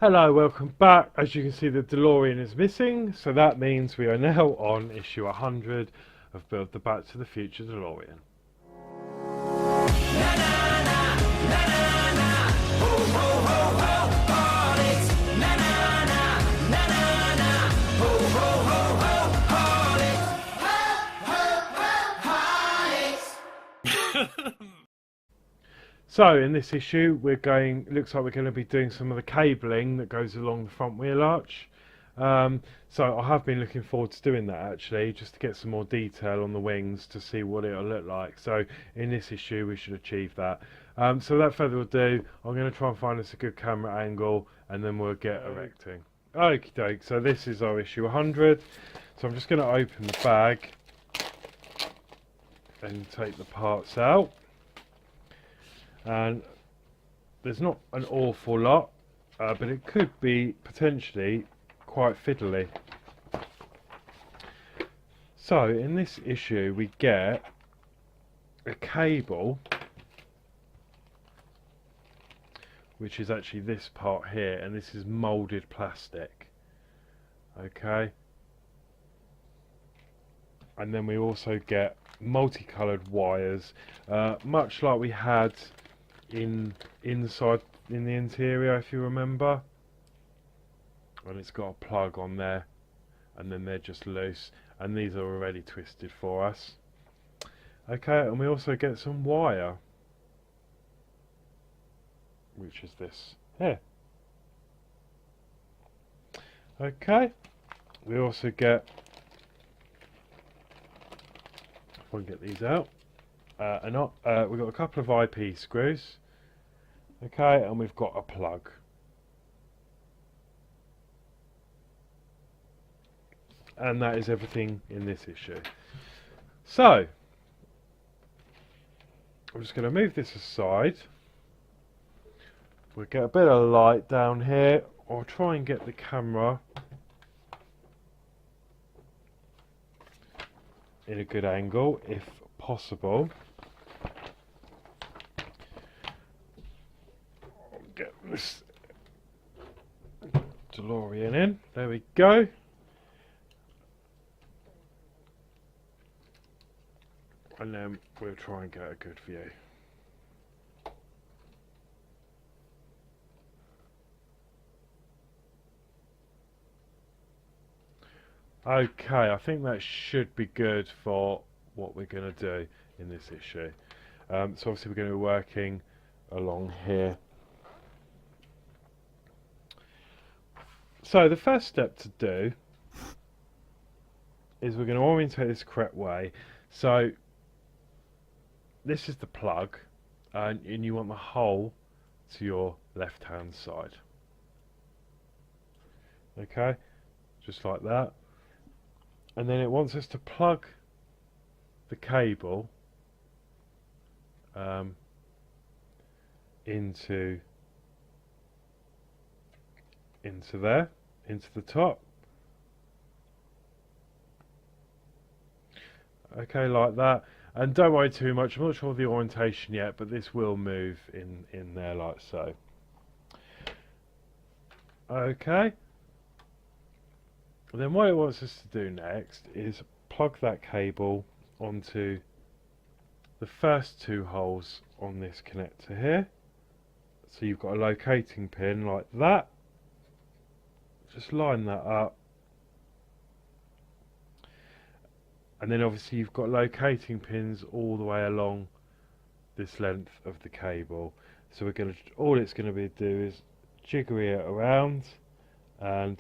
Hello, welcome back. As you can see, the DeLorean is missing, so that means we are now on issue 100 of Build the Back to the Future DeLorean. So in this issue, looks like we're going to be doing some of the cabling that goes along the front wheel arch. So I have been looking forward to doing that actually, just to get some more detail on the wings to see what it'll look like. So in this issue, we should achieve that. So without further ado, I'm going to try and find us a good camera angle, and then we'll get erecting. Okie doke. So this is our issue 100. So I'm just going to open the bag and take the parts out. And there's not an awful lot, but it could be potentially quite fiddly. So in this issue we get a cable, which is actually this part here, and this is moulded plastic. Okay, and then we also get multicoloured wires, much like we had inside in the interior, if you remember. And it's got a plug on there, and then they're just loose, and these are already twisted for us. Okay, and we also get some wire, which is this here. Okay, we also get, if I can get these out, we've got a couple of IP screws. Okay, and we've got a plug. And that is everything in this issue. So I'm just going to move this aside. We'll get a bit of light down here. I'll try and get the camera in a good angle if possible. Get this DeLorean in. There we go. And then we'll try and get a good view. Okay, I think that should be good for what we're going to do in this issue. So obviously we're going to be working along here. So the first step to do is we're going to orientate this correct way. So this is the plug, and you want the hole to your left hand side. Okay, just like that. And then it wants us to plug the cable into there, into the top. Okay, like that. And don't worry too much, I'm not sure of the orientation yet, but this will move in there like so. Okay. And then what it wants us to do next is plug that cable onto the first two holes on this connector here. So you've got a locating pin like that. Just line that up. And then obviously you've got locating pins all the way along this length of the cable. So we're going to, all it's going to be do is jiggery it around and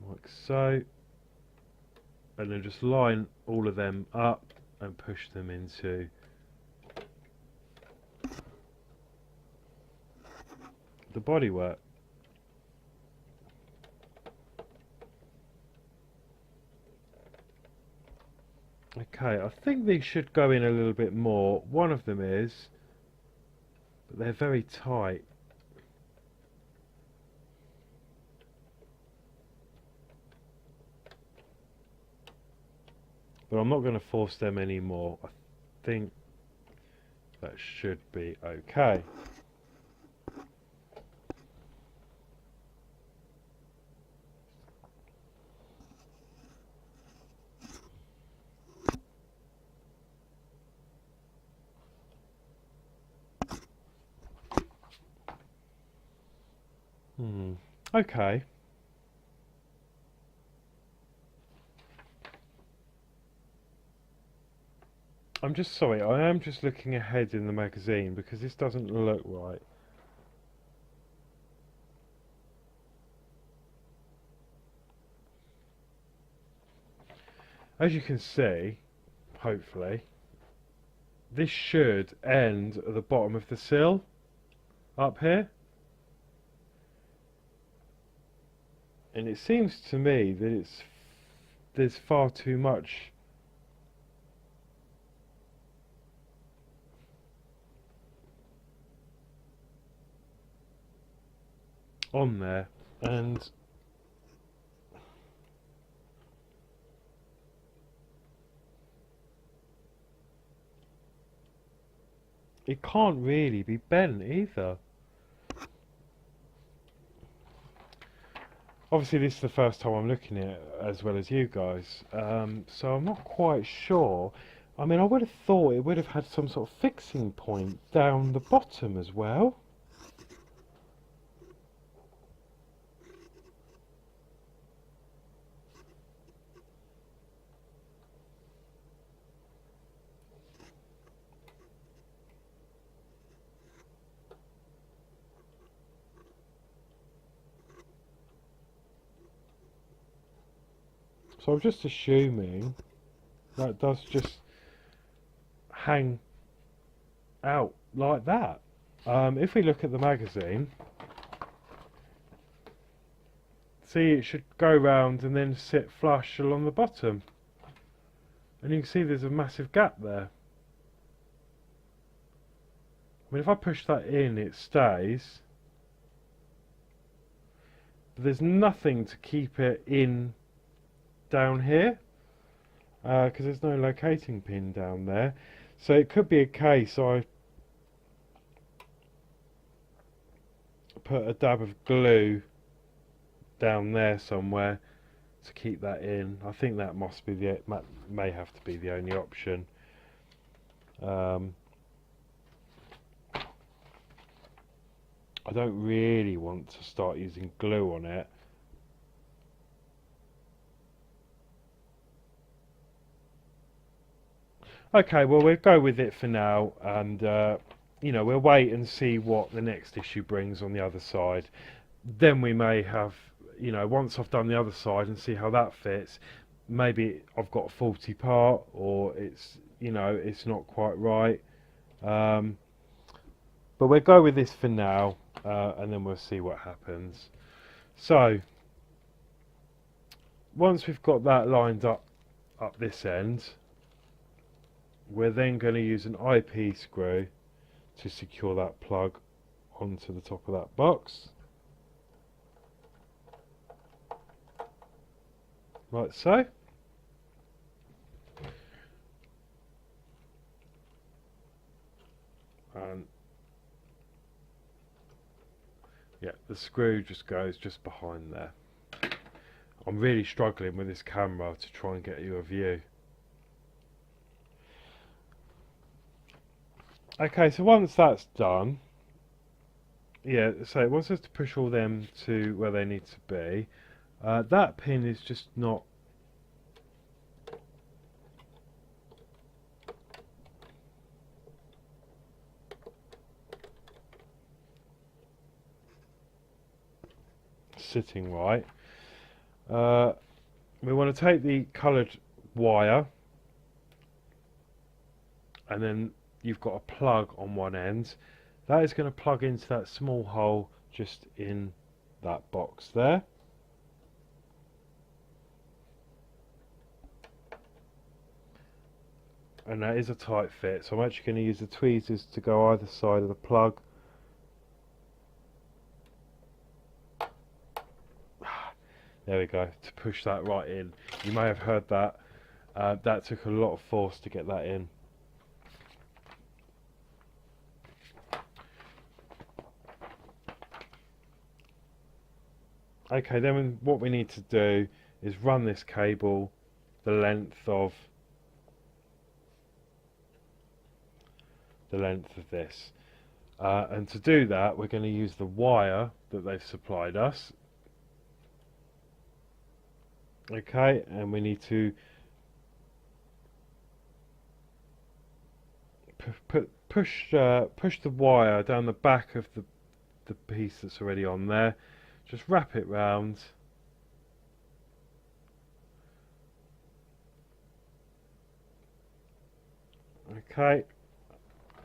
like so, and then just line all of them up and push them into the bodywork. Okay, I think these should go in a little bit more. One of them is, but they're very tight. But I'm not going to force them anymore. I think That should be okay. Okay. I'm just sorry, I am just looking ahead in the magazine because this doesn't look right. As you can see, hopefully, this should end at the bottom of the sill, up here. And it seems to me that there's far too much on there, and it can't really be bent either. Obviously this is the first time I'm looking at it as well as you guys, so I'm not quite sure. I mean, I would have thought it would have had some sort of fixing point down the bottom as well. So I'm just assuming that does just hang out like that. If we look at the magazine, see, it should go round and then sit flush along the bottom. And you can see there's a massive gap there. I mean, if I push that in, it stays. But there's nothing to keep it in down here, because there's no locating pin down there. So it could be a case I put a dab of glue down there somewhere to keep that in. I think that must be may have to be the only option. I don't really want to start using glue on it. Okay, well, we'll go with it for now, and you know, we'll wait and see what the next issue brings on the other side. Then we may have, you know, once I've done the other side and see how that fits, maybe I've got a faulty part, or it's, you know, it's not quite right. But we'll go with this for now, and then we'll see what happens. So, once we've got that lined up this end, we're then going to use an IP screw to secure that plug onto the top of that box, like so. And yeah, the screw just goes just behind there. I'm really struggling with this camera to try and get you a view. Okay, so once that's done, yeah, so it wants us to push all them to where they need to be. That pin is just not sitting right. We want to take the coloured wire, and then you've got a plug on one end. That is going to plug into that small hole just in that box there. And that is a tight fit, so I'm actually going to use the tweezers to go either side of the plug. There we go, to push that right in. You may have heard that. That took a lot of force to get that in. Okay, then what we need to do is run this cable the length of this. And to do that, we're going to use the wire that they've supplied us. Okay, and we need to push the wire down the back of the piece that's already on there. Just wrap it round. Okay,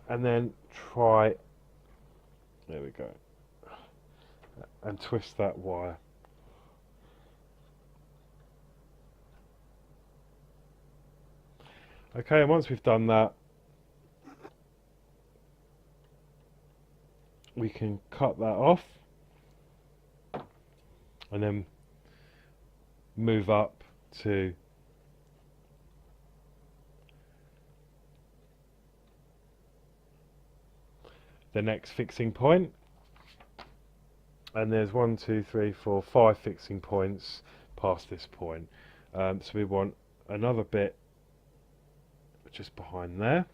and then try, there we go, and twist that wire. Okay, and once we've done that, we can cut that off and then move up to the next fixing point. And there's 1, 2, 3, 4, 5 fixing points past this point. So we want another bit just behind there.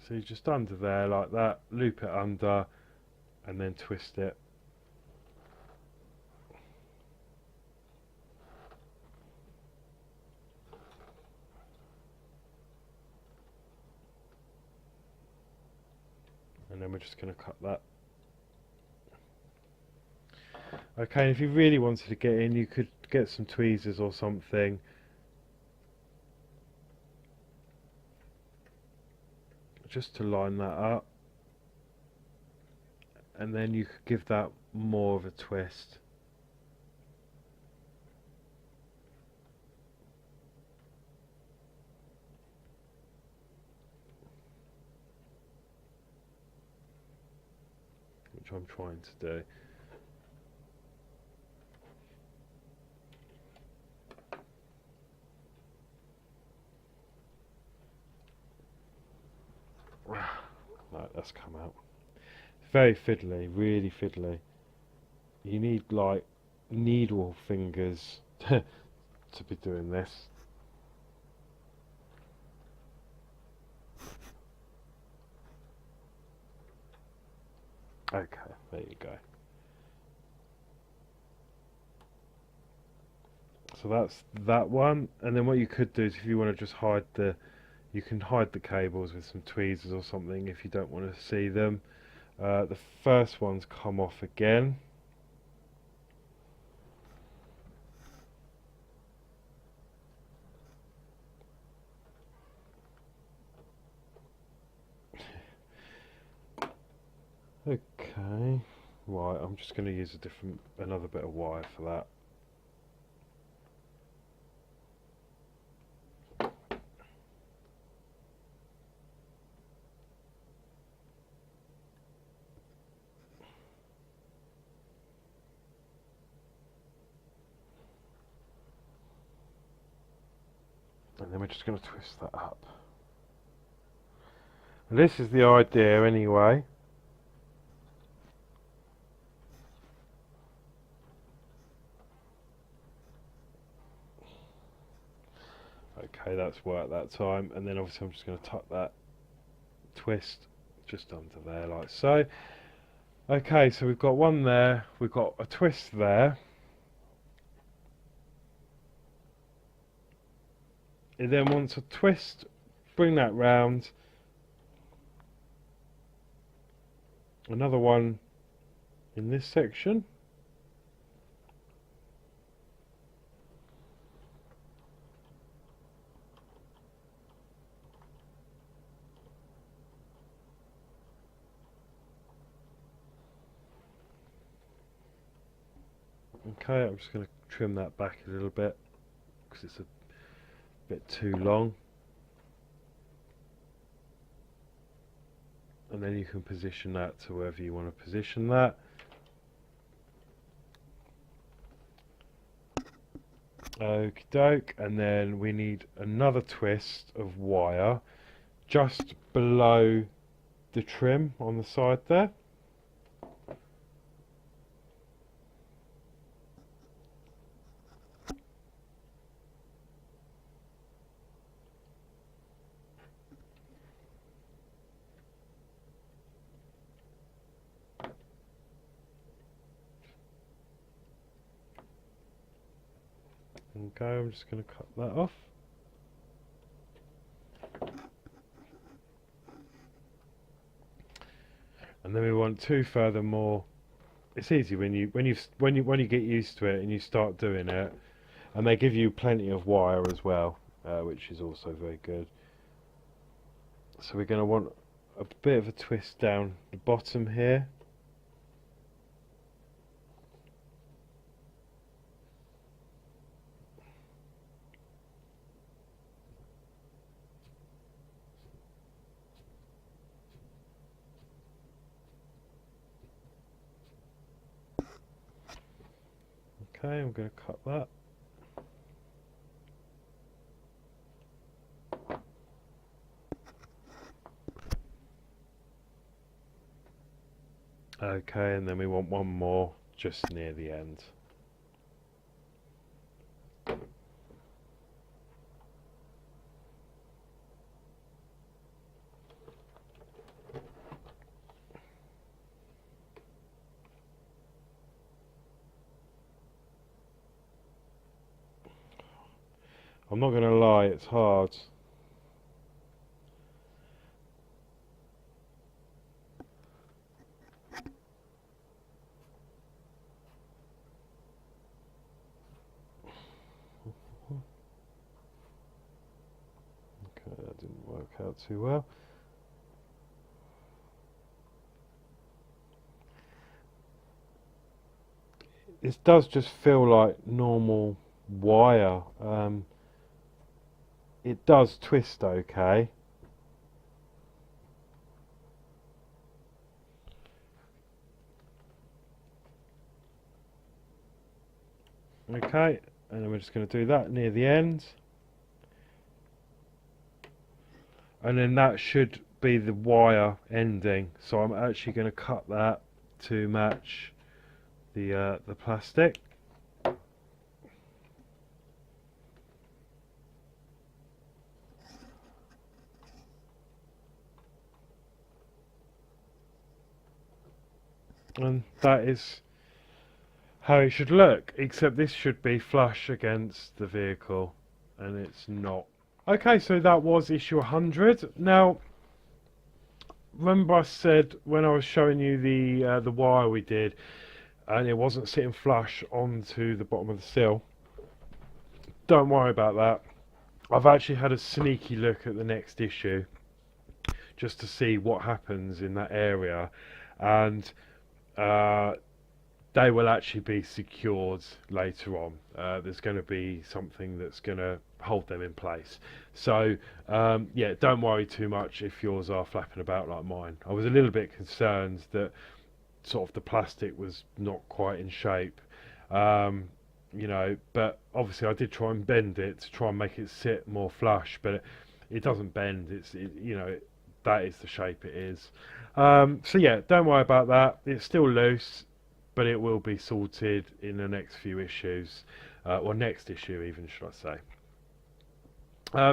So you just under there like that, loop it under and then twist it. And then we're just going to cut that. Okay, and if you really wanted to get in, you could get some tweezers or something. Just to line that up. And then you could give that more of a twist. Which I'm trying to do. Right, that's come out. Very fiddly, really fiddly. You need like needle fingers to be doing this. Okay, there you go. So that's that one, and then what you could do is if you want to just hide you can hide the cables with some tweezers or something if you don't want to see them. The first one's come off again. Okay, right, I'm just going to use another bit of wire for that. And then we're just going to twist that up. And this is the idea anyway. Okay, that's worked that time. And then obviously I'm just going to tuck that twist just under there like so. Okay, so we've got one there, we've got a twist there. It then wants a twist, bring that round. Another one in this section. Okay, I'm just going to trim that back a little bit because it's a bit too long. And then you can position that to wherever you want to position that. Okie doke, and then we need another twist of wire just below the trim on the side there. Okay, I'm just going to cut that off. And then we want two further more. It's easy when you get used to it and you start doing it, and they give you plenty of wire as well, which is also very good. So we're going to want a bit of a twist down the bottom here. Okay, I'm going to cut that. Okay, and then we want one more just near the end. I'm not going to lie, it's hard. Okay, that didn't work out too well. It does just feel like normal wire. It does twist okay. Okay, and then we're just going to do that near the end. And then that should be the wire ending. So I'm actually going to cut that to match the plastic. And that is how it should look, except this should be flush against the vehicle, and it's not. Okay, so that was issue 100. Now, remember I said when I was showing you the wire we did, and it wasn't sitting flush onto the bottom of the sill? Don't worry about that. I've actually had a sneaky look at the next issue, just to see what happens in that area, and they will actually be secured later on. There's going to be something that's going to hold them in place. So yeah, don't worry too much if yours are flapping about like mine. I was a little bit concerned that sort of the plastic was not quite in shape, you know, but obviously I did try and bend it to try and make it sit more flush, but it doesn't bend. You know, that is the shape it is. So yeah, don't worry about that. It's still loose, but it will be sorted in the next few issues, or next issue even, should I say.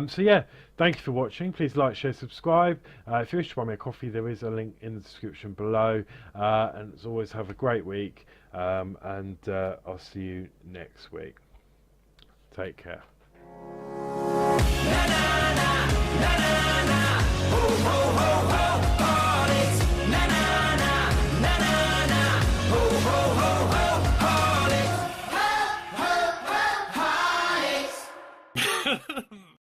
So yeah, thank you for watching. Please like, share, subscribe. If you wish to buy me a coffee, there is a link in the description below. And as always, have a great week, and I'll see you next week. Take care.